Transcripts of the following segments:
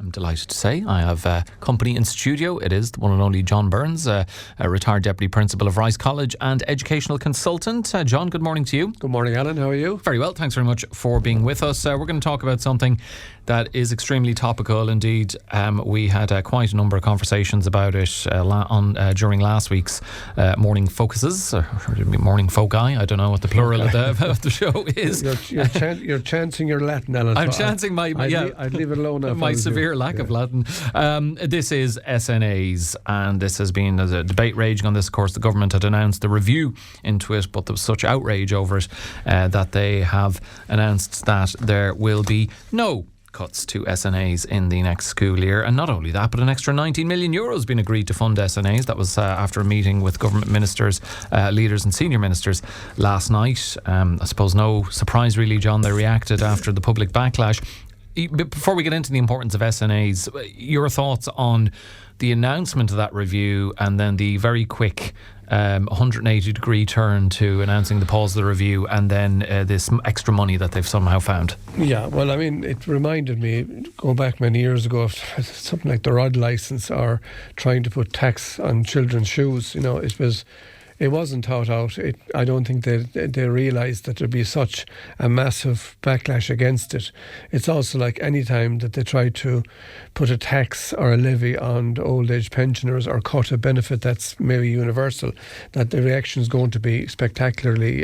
I'm delighted to say I have company in studio. It is the one and only John Burns, a retired Deputy Principal of Rice College and Educational Consultant. John, good morning to you. Good morning, Alan. How are you? Very well. Thanks very much for being with us. We're going to talk about something that is extremely topical indeed. We had quite a number of conversations about it during last week's Morning Focuses, or Morning Foci. I don't know what the plural of the show is. You're chancing your Latin, Alan. I'm chancing my... I'd leave it alone. My severe lack of Latin. This is SNAs, and this has been a debate raging on this. Of course, the government had announced the review into it, but there was such outrage over it that they have announced that there will be no cuts to SNAs in the next school year. And not only that, but an extra 19 million euros been agreed to fund SNAs. That was after a meeting with government ministers, leaders and senior ministers last night. I suppose no surprise really, John, they reacted after the public backlash. Before we get into the importance of SNAs, your thoughts on the announcement of that review and then the very quick 180-degree turn to announcing the pause of the review and then this extra money that they've somehow found? Yeah, well, I mean, it reminded me, going back many years ago, of something like the rod licence or trying to put tax on children's shoes. You know, it wasn't thought out. I don't think they realised that there'd be such a massive backlash against it. It's also like any time that they try to put a tax or a levy on old age pensioners or cut a benefit that's maybe universal, that the reaction is going to be spectacularly,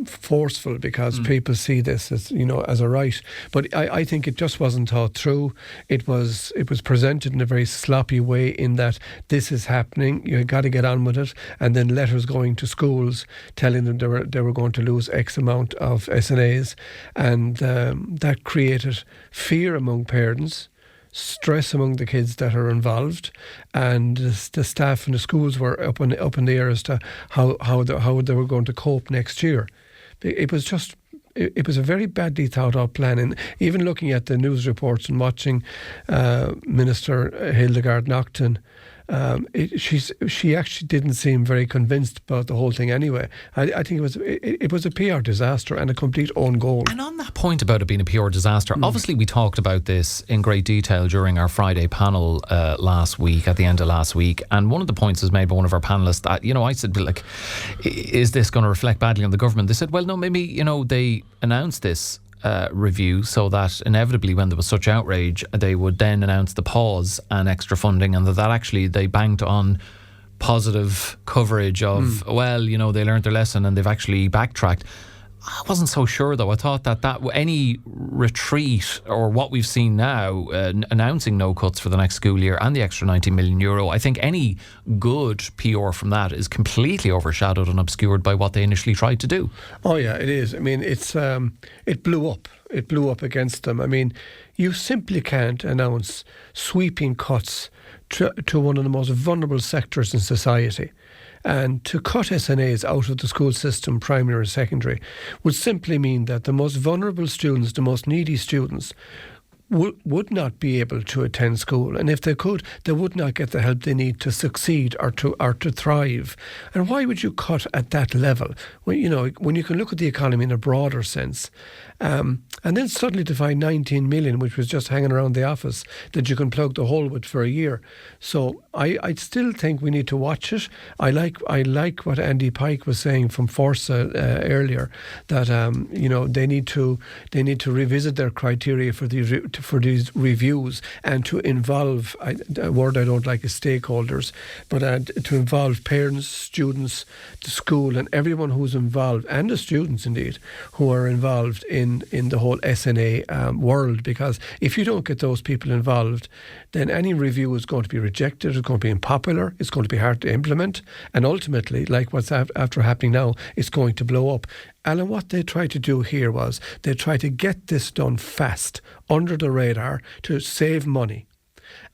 forceful, because people see this as, as a right. But I think it just wasn't thought through. It was presented in a very sloppy way, in that this is happening, you got to get on with it. And then letters going to schools telling them they were going to lose X amount of SNAs. And that created fear among parents, stress among the kids that are involved, and the staff in the schools were up in the air as to how they were going to cope next year. It was a very badly thought out plan. And even looking at the news reports and watching Minister Hildegard Naughton, she actually didn't seem very convinced about the whole thing anyway. I think it was a PR disaster and a complete own goal. And on that point about it being a PR disaster, obviously we talked about this in great detail during our Friday panel last week, at the end of last week, and one of the points was made by one of our panellists that, I said, like, is this going to reflect badly on the government? They said, well, no, maybe, they announced this review so that inevitably, when there was such outrage, they would then announce the pause and extra funding, and that actually they banked on positive coverage of, they learned their lesson and they've actually backtracked. I wasn't so sure, though. I thought that any retreat, or what we've seen now, announcing no cuts for the next school year and the extra 90 million euro, I think any good PR from that is completely overshadowed and obscured by what they initially tried to do. Oh yeah, it is. I mean, it blew up. It blew up against them. I mean, you simply can't announce sweeping cuts to one of the most vulnerable sectors in society. And to cut SNAs out of the school system, primary and secondary, would simply mean that the most vulnerable students, the most needy students, would not be able to attend school, and if they could, they would not get the help they need to succeed or to thrive. And why would you cut at that level when you can look at the economy in a broader sense, and then suddenly to find 19 million, which was just hanging around the office, that you can plug the hole with for a year? So I still think we need to watch it. I like what Andy Pike was saying from Forza earlier, that they need to revisit their criteria for these reviews, and to involve, a word I don't like is stakeholders, but to involve parents, students, the school, and everyone who's involved, and the students indeed, who are involved in the whole SNA world. Because if you don't get those people involved, then any review is going to be rejected, it's going to be unpopular, it's going to be hard to implement, and ultimately, like what's after happening now, it's going to blow up. Alan, what they tried to do here was they tried to get this done fast, under the radar, to save money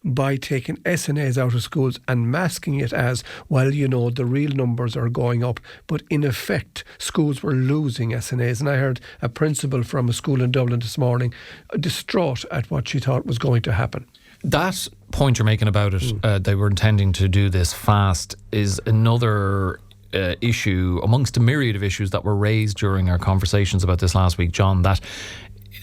by taking SNAs out of schools and masking it as, well, the real numbers are going up. But in effect, schools were losing SNAs. And I heard a principal from a school in Dublin this morning distraught at what she thought was going to happen. That point you're making about it, they were intending to do this fast, is another issue amongst a myriad of issues that were raised during our conversations about this last week, John, that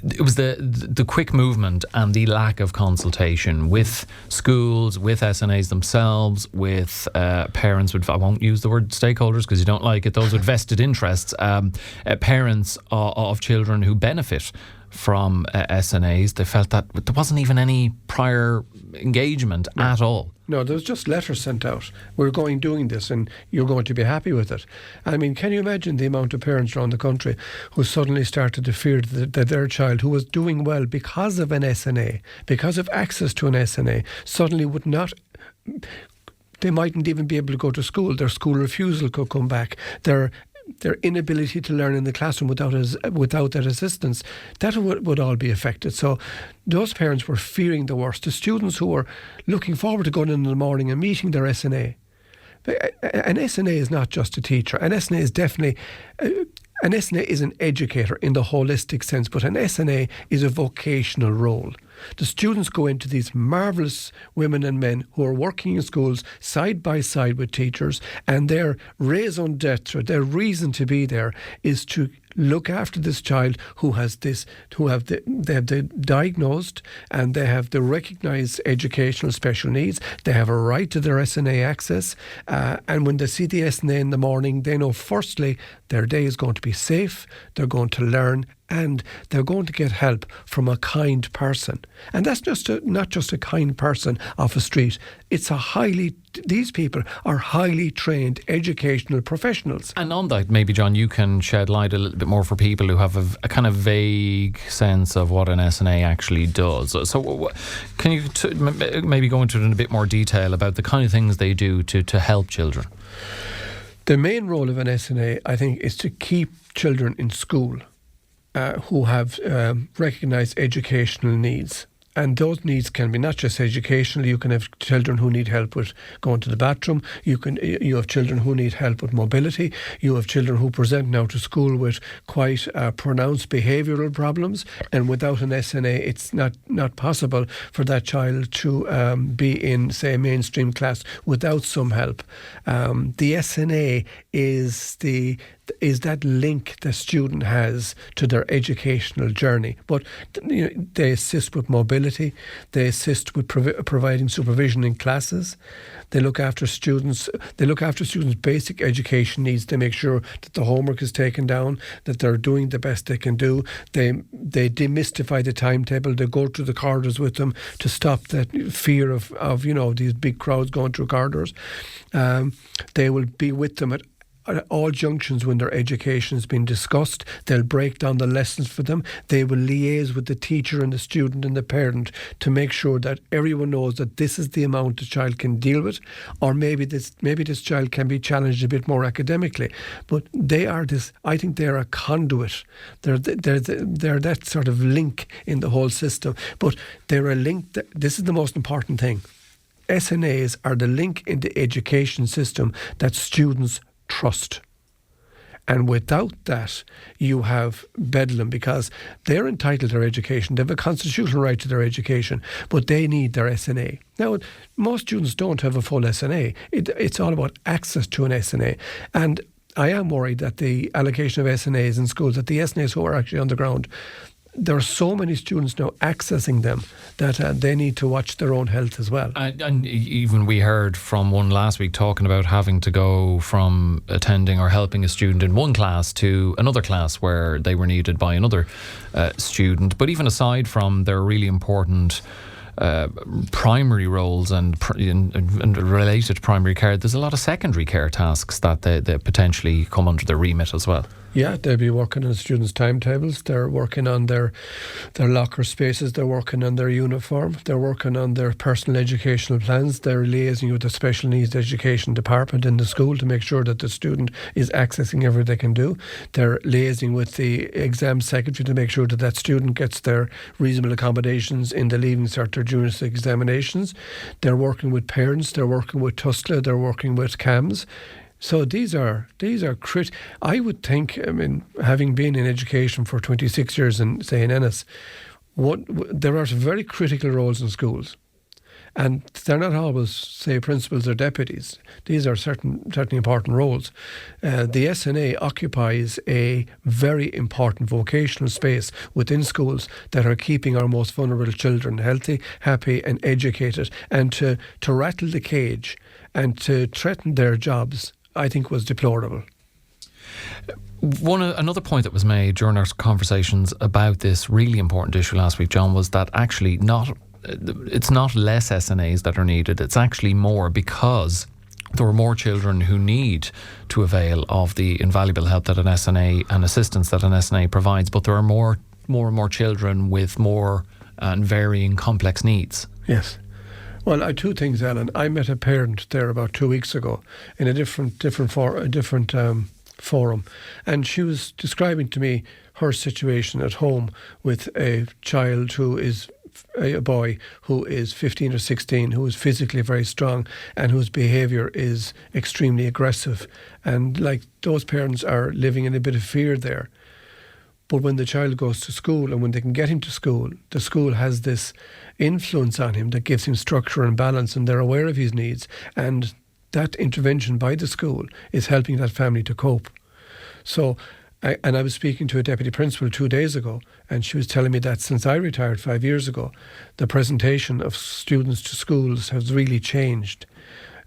it was the quick movement and the lack of consultation with schools, with SNAs themselves, with parents. I won't use the word stakeholders because you don't like it. Those with vested interests, parents of children who benefit from SNAs. They felt that there wasn't even any prior engagement at all. No, there's just letters sent out. We're doing this and you're going to be happy with it. I mean, can you imagine the amount of parents around the country who suddenly started to fear that their child, who was doing well because of an SNA, because of access to an SNA, suddenly would not... They mightn't even be able to go to school. Their school refusal could come back. Their inability to learn in the classroom without that assistance, that would all be affected. So those parents were fearing the worst. The students who were looking forward to going in the morning and meeting their SNA. An SNA is not just a teacher. An SNA is definitely... An SNA is an educator in the holistic sense, but an SNA is a vocational role. The students go into these marvellous women and men who are working in schools side by side with teachers, and their raison d'etre, their reason to be there, is to look after this child they have the diagnosed and they have the recognised educational special needs. They have a right to their SNA access, and when they see the SNA in the morning, they know firstly their day is going to be safe, they're going to learn, and they're going to get help from a kind person. And that's not just a kind person off a street. These people are highly trained educational professionals. And on that, maybe, John, you can shed light a little bit more for people who have a kind of vague sense of what an SNA actually does. So can you maybe go into it in a bit more detail about the kind of things they do to help children? The main role of an SNA, I think, is to keep children in school who have recognised educational needs. And those needs can be not just educational. You can have children who need help with going to the bathroom. You have children who need help with mobility. You have children who present now to school with quite pronounced behavioural problems. And without an SNA, it's not possible for that child to be in, say, a mainstream class without some help. The SNA is that link the student has to their educational journey. But they assist with mobility, they assist with providing supervision in classes, they look after students' basic education needs. They make sure that the homework is taken down, that they're doing the best they can do. They demystify the timetable, they go through the corridors with them to stop that fear of these big crowds going through corridors. They will be with them at all junctions when their education has been discussed. They'll break down the lessons for them. They will liaise with the teacher and the student and the parent to make sure that everyone knows that this is the amount the child can deal with, or maybe this child can be challenged a bit more academically. But I think they're a conduit. They're that sort of link in the whole system. But they're a link. This is the most important thing. SNAs are the link in the education system that students trust. And without that, you have bedlam, because they're entitled to their education. They have a constitutional right to their education, but they need their SNA. Now, most students don't have a full SNA. It's all about access to an SNA. And I am worried that the allocation of SNAs in schools, that the SNAs who are actually on the ground, there are so many students now accessing them that they need to watch their own health as well. And even we heard from one last week talking about having to go from attending or helping a student in one class to another class where they were needed by another student. But even aside from their really important primary roles and related primary care, there's a lot of secondary care tasks that they potentially come under their remit as well. Yeah, they'll be working on students' timetables, they're working on their locker spaces, they're working on their uniform, they're working on their personal educational plans, they're liaising with the special needs education department in the school to make sure that the student is accessing everything they can do. They're liaising with the exam secretary to make sure that that student gets their reasonable accommodations in the Leaving Cert or Junior examinations. They're working with parents, they're working with TUSCLA, they're working with CAMS. So these are I would think, having been in education for 26 years in, say, in Ennis, there are some very critical roles in schools. And they're not always, say, principals or deputies. These are certainly important roles. The SNA occupies a very important vocational space within schools that are keeping our most vulnerable children healthy, happy and educated. And to rattle the cage and to threaten their jobs, I think was deplorable. Another point that was made during our conversations about this really important issue last week, John, was that actually it's not less SNAs that are needed, it's actually more, because there are more children who need to avail of the invaluable help that an SNA and assistance that an SNA provides, but there are more and more children with more and varying complex needs. Yes. Well, I two things, Alan. I met a parent there about 2 weeks ago in a different forum, and she was describing to me her situation at home with a child who is a boy who is 15 or 16, who is physically very strong and whose behaviour is extremely aggressive. And like, those parents are living in a bit of fear there. But when the child goes to school and when they can get him to school, the school has this influence on him that gives him structure and balance, and they're aware of his needs. And that intervention by the school is helping that family to cope. So, I was speaking to a deputy principal 2 days ago, and she was telling me that since I retired 5 years ago, the presentation of students to schools has really changed.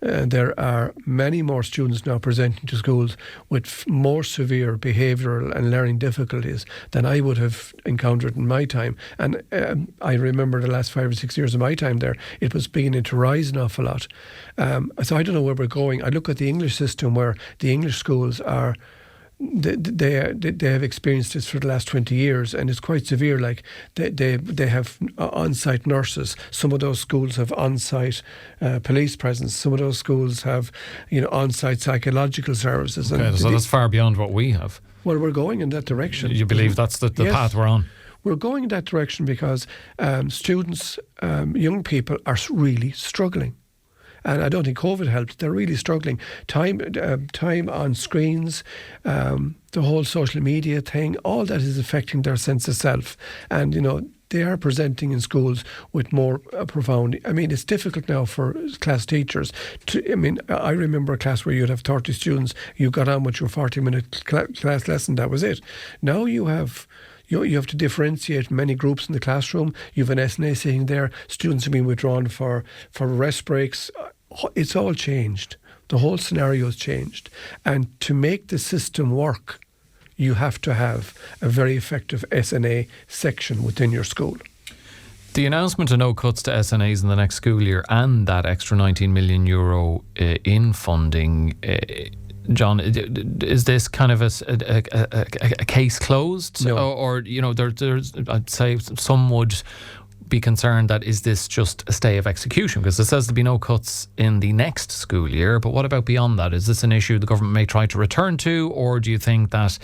There are many more students now presenting to schools with more severe behavioural and learning difficulties than I would have encountered in my time. And I remember the last 5 or 6 years of my time there, it was beginning to rise an awful lot. So I don't know where we're going. I look at the English system, where the English schools are... They have experienced this for the last 20 years, and it's quite severe. Like, they have on-site nurses. Some of those schools have on-site police presence. Some of those schools have, on-site psychological services. Okay, so that's far beyond what we have. Well, we're going in that direction. You believe that's the Yes. path we're on? We're going in that direction because students, young people, are really struggling. And I don't think COVID helped. They're really struggling. Time on screens, the whole social media thing, all that is affecting their sense of self. And, they are presenting in schools with more profound... I mean, it's difficult now for class teachers. I remember a class where you'd have 30 students. You got on with your 40-minute class lesson. That was it. Now you have... You have to differentiate many groups in the classroom. You have an SNA sitting there. Students have been withdrawn for rest breaks. It's all changed. The whole scenario has changed. And to make the system work, you have to have a very effective SNA section within your school. The announcement of no cuts to SNAs in the next school year and that extra €19 million in funding... John, is this kind of a case closed? No. Or there's, I'd say some would be concerned that is this just a stay of execution? Because it says there'll be no cuts in the next school year, but what about beyond that? Is this an issue the government may try to return to, or do you think that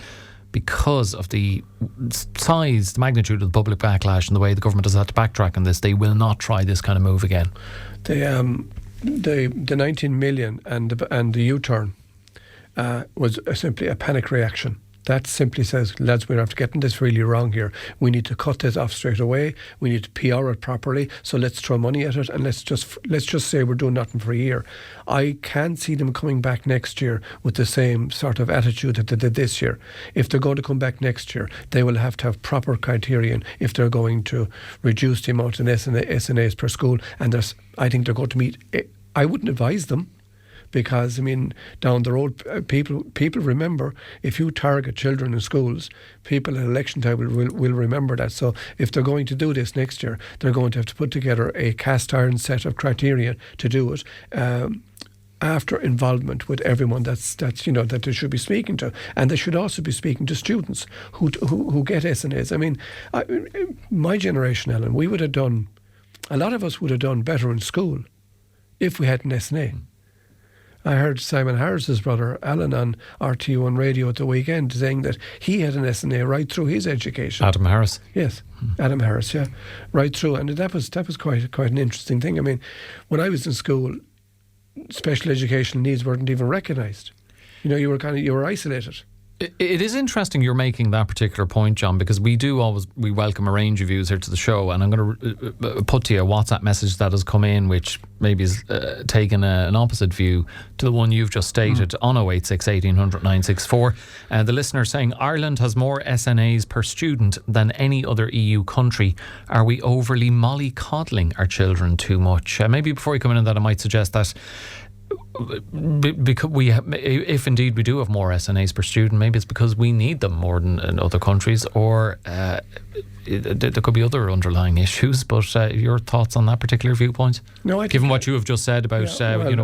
because of the size, the magnitude of the public backlash and the way the government has had to backtrack on this, they will not try this kind of move again? The 19 million and the U-turn was simply a panic reaction. That simply says, lads, we're after getting this really wrong here. We need to cut this off straight away. We need to PR it properly. So let's throw money at it and let's just say we're doing nothing for a year. I can't see them coming back next year with the same sort of attitude that they did this year. If they're going to come back next year, they will have to have proper criterion if they're going to reduce the amount of SNAs per school. And I think they're going to meet... I wouldn't advise them. Because, down the road, people remember, if you target children in schools, people at election time will remember that. So if they're going to do this next year, they're going to have to put together a cast iron set of criteria to do it, after involvement with everyone that they should be speaking to. And they should also be speaking to students who get SNAs. My generation, Ellen, a lot of us would have done better in school if we had an SNA. I heard Simon Harris's brother, Alan, on RT1 radio at the weekend saying that he had an SNA right through his education. Adam Harris? Yes, Adam Harris, yeah. Right through. And that was quite an interesting thing. When I was in school, special educational needs weren't even recognised. You were isolated. It is interesting you're making that particular point, John, because we welcome a range of views here to the show, and I'm going to put to you a WhatsApp message that has come in which maybe has taken an opposite view to the one you've just stated on 086 1800 964. The listener saying Ireland has more SNAs per student than any other EU country. Are we overly mollycoddling our children too much? Maybe before you come in on that, I might suggest that because if indeed we do have more SNAs per student, maybe it's because we need them more than in other countries, or there could be other underlying issues. But your thoughts on that particular viewpoint? No, given what you have just said about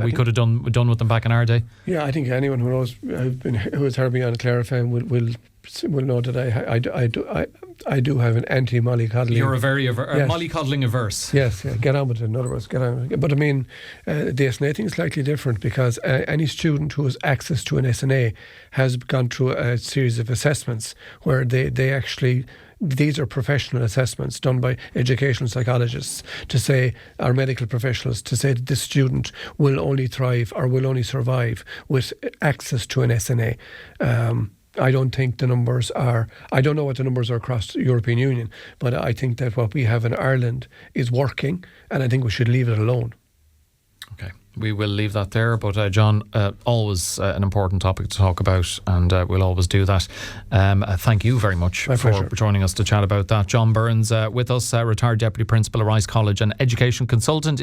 we could have done with them back in our day. Yeah, I think anyone who knows who has heard me on Clare FM will know that I do have an anti-mollycoddling. You're a very mollycoddling averse. Yes, get on with it. In other words, get on. But I mean, the SNA thing is slightly different because any student who has access to an SNA has gone through a series of assessments where they actually. These are professional assessments done by educational psychologists or medical professionals to say that this student will only thrive or will only survive with access to an SNA. I don't think the numbers are... I don't know what the numbers are across the European Union, but I think that what we have in Ireland is working, and I think we should leave it alone. Okay. We will leave that there, but John, always an important topic to talk about, and we'll always do that. Thank you very much for joining us to chat about that. John Burns with us, retired Deputy Principal at Rice College and Education Consultant.